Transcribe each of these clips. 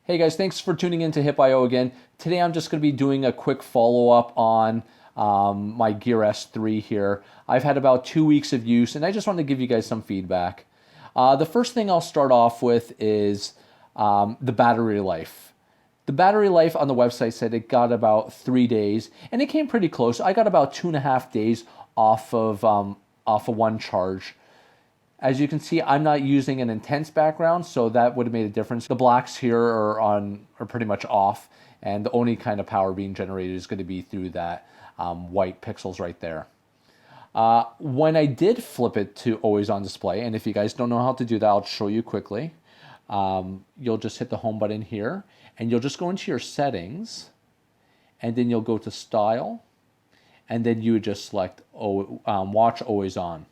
Hey guys, thanks for tuning in to Hip.io again. Today I'm just going to be doing a quick follow-up on my Gear S3 here. I've had about 2 weeks of use and I just wanted to give you guys some feedback. The first thing I'll start off with is the battery life. The battery life on the website said it got about 3 days, and it came pretty close. I got about 2.5 days off of one charge. As you can see, I'm not using an intense background, so that would have made a difference. The blacks here are pretty much off, and the only kind of power being generated is going to be through that white pixels right there. When I did flip it to always on display, and if you guys don't know how to do that, I'll show you quickly. You'll just hit the home button here, and you'll just go into your settings, and then you'll go to style, and then you would just select watch always on.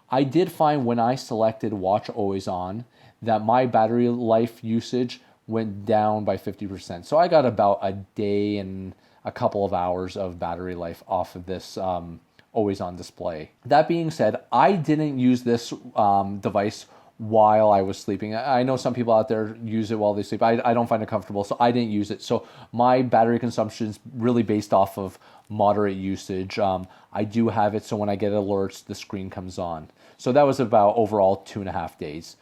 I did find when I selected watch always on that my battery life usage went down by 50%. So I got about a day and a couple of hours of battery life off of this always on display. That being said, I didn't use this device while I was sleeping. I know some people out there use it while they sleep. I don't find it comfortable, so I didn't use it. So my battery consumption is really based off of moderate usage. I do have it so when I get alerts, the screen comes on. So that was about overall 2.5 days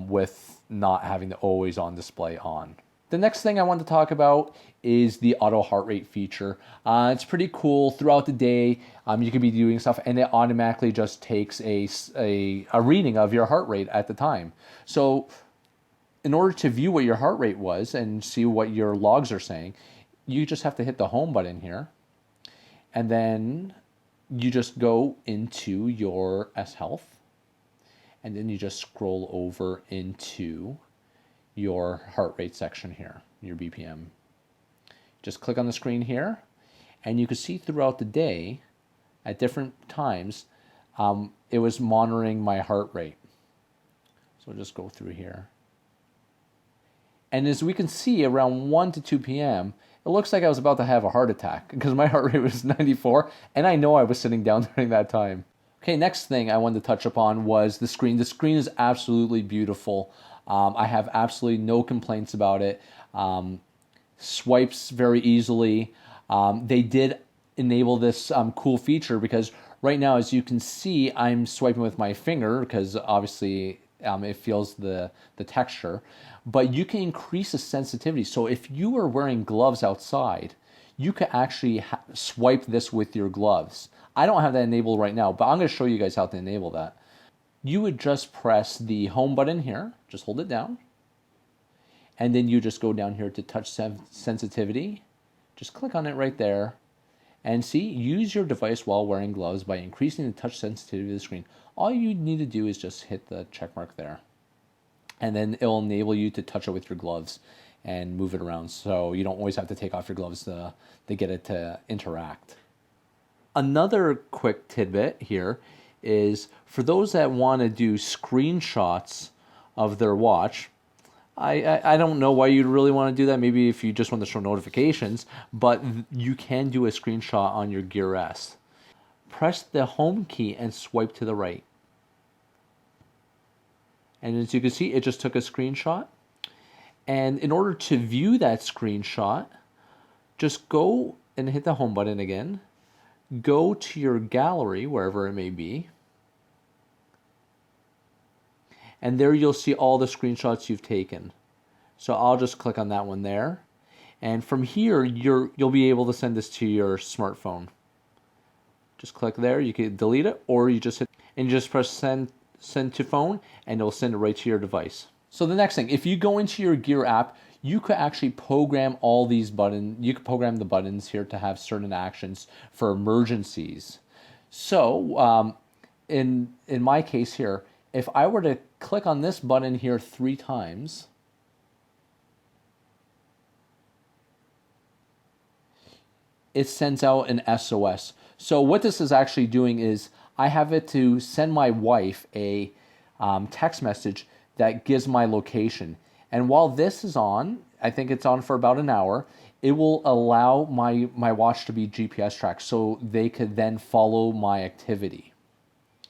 with not having the always on display on. The next thing I want to talk about is the auto heart rate feature. It's pretty cool. Throughout the day, you could be doing stuff and it automatically just takes a reading of your heart rate at the time. So in order to view what your heart rate was and see what your logs are saying, you just have to hit the home button here. And then you just go into your S Health. And then you just scroll over into your heart rate section here, your BPM. Just click on the screen here, and you can see throughout the day, at different times, it was monitoring my heart rate. So we'll just go through here. And as we can see, around 1 to 2 p.m., it looks like I was about to have a heart attack because my heart rate was 94, and I know I was sitting down during that time. Okay, next thing I wanted to touch upon was the screen. The screen is absolutely beautiful. I have absolutely no complaints about it. Swipes very easily. They did enable this cool feature because right now, as you can see, I'm swiping with my finger because obviously it feels the texture. But you can increase the sensitivity. So if you are wearing gloves outside, you could actually swipe this with your gloves. I don't have that enabled right now, but I'm going to show you guys how to enable that. You would just press the home button here, just hold it down, and then you just go down here to touch sensitivity. Just click on it right there, and see, use your device while wearing gloves by increasing the touch sensitivity of the screen. All you need to do is just hit the check mark there, and then it will enable you to touch it with your gloves and move it around, so you don't always have to take off your gloves to get it to interact. Another quick tidbit here is for those that want to do screenshots of their watch. I don't know why you'd really want to do that. Maybe if you just want to show notifications, but you can do a screenshot on your Gear S. Press the home key and swipe to the right. And as you can see, it just took a screenshot. And in order to view that screenshot, just go and hit the home button again. Go to your gallery, wherever it may be, and there you'll see all the screenshots you've taken. So I'll just click on that one there, and from here you'll be able to send this to your smartphone. Just click there, you can delete it, or you just hit and you just press send to phone, and it'll send it right to your device. So the next thing, if you go into your Gear app, you could actually program all these buttons. You could program the buttons here to have certain actions for emergencies. So in my case here, if I were to click on this button here 3 times, it sends out an SOS. So what this is actually doing is I have it to send my wife a text message that gives my location. And while this is on, I think it's on for about an hour, it will allow my watch to be GPS tracked so they could then follow my activity.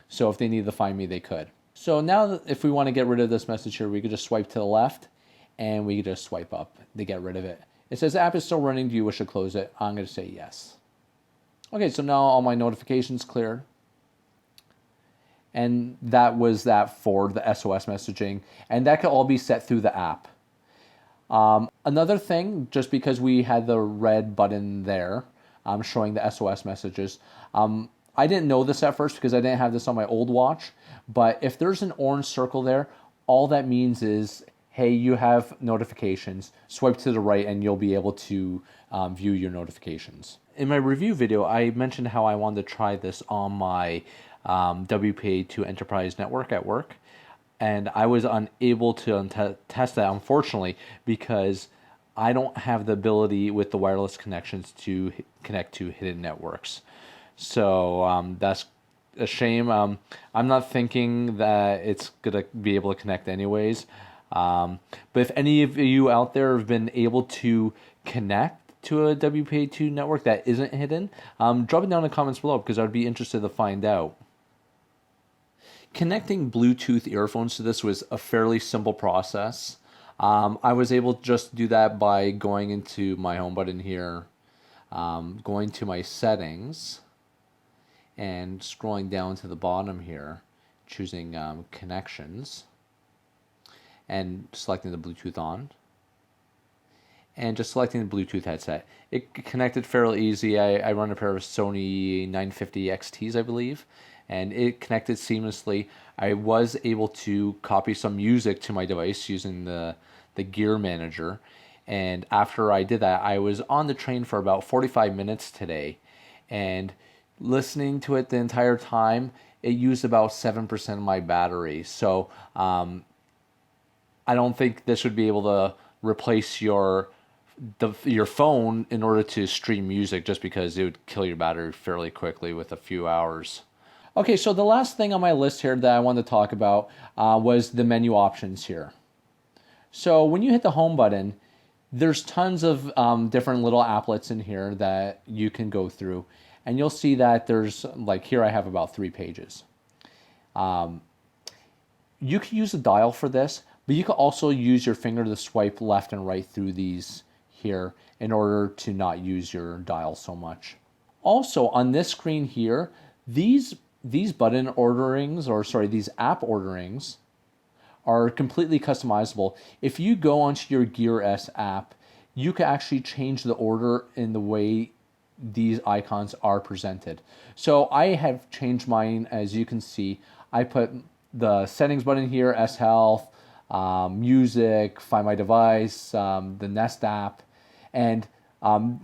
So if they needed to find me, they could. So now if we want to get rid of this message here, we could just swipe to the left and we just swipe up to get rid of it. It says app is still running. Do you wish to close it? I'm going to say yes. Okay, so now all my notifications cleared. And that was that for the SOS messaging. And that could all be set through the app. Another thing, just because we had the red button there showing the SOS messages, I didn't know this at first because I didn't have this on my old watch. But if there's an orange circle there, all that means is, hey, you have notifications. Swipe to the right and you'll be able to view your notifications. In my review video, I mentioned how I wanted to try this on my WPA2 Enterprise network at work. And I was unable to test that, unfortunately, because I don't have the ability with the wireless connections to connect to hidden networks. So that's a shame. I'm not thinking that it's going to be able to connect anyways. But if any of you out there have been able to connect to a WPA2 network that isn't hidden, drop it down in the comments below because I'd be interested to find out. Connecting Bluetooth earphones to this was a fairly simple process. I was able to just do that by going into my home button here, going to my settings, and scrolling down to the bottom here, choosing connections, and selecting the Bluetooth on, and just selecting the Bluetooth headset. It connected fairly easy. I run a pair of Sony 950 XTs, I believe, and it connected seamlessly. I was able to copy some music to my device using the Gear Manager, and after I did that, I was on the train for about 45 minutes today, and listening to it the entire time, it used about 7% of my battery. So I don't think this would be able to replace your phone in order to stream music, just because it would kill your battery fairly quickly with a few hours. Okay, so the last thing on my list here that I wanted to talk about was the menu options here. So when you hit the home button, there's tons of different little applets in here that you can go through. And you'll see that there's, like here I have about 3 pages. You can use a dial for this, but you can also use your finger to swipe left and right through these here in order to not use your dial so much. Also on this screen here, these button orderings, or sorry, these app orderings are completely customizable. If you go onto your Gear S app, you can actually change the order in the way these icons are presented. So I have changed mine. As you can see, I put the settings button here, S Health, music, find my device, the Nest app, and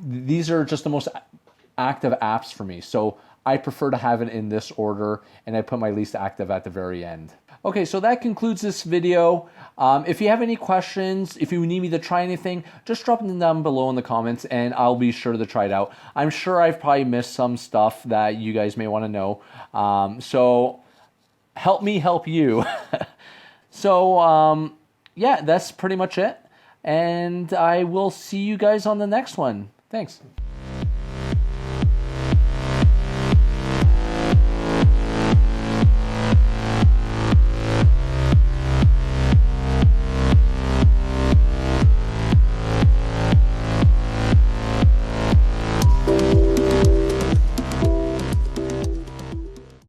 these are just the most active apps for me. So I prefer to have it in this order, and I put my least active at the very end. Okay, so that concludes this video. If you have any questions, if you need me to try anything, just drop them down below in the comments and I'll be sure to try it out. I'm sure I've probably missed some stuff that you guys may want to know. So help me help you. So yeah, that's pretty much it. And I will see you guys on the next one. Thanks.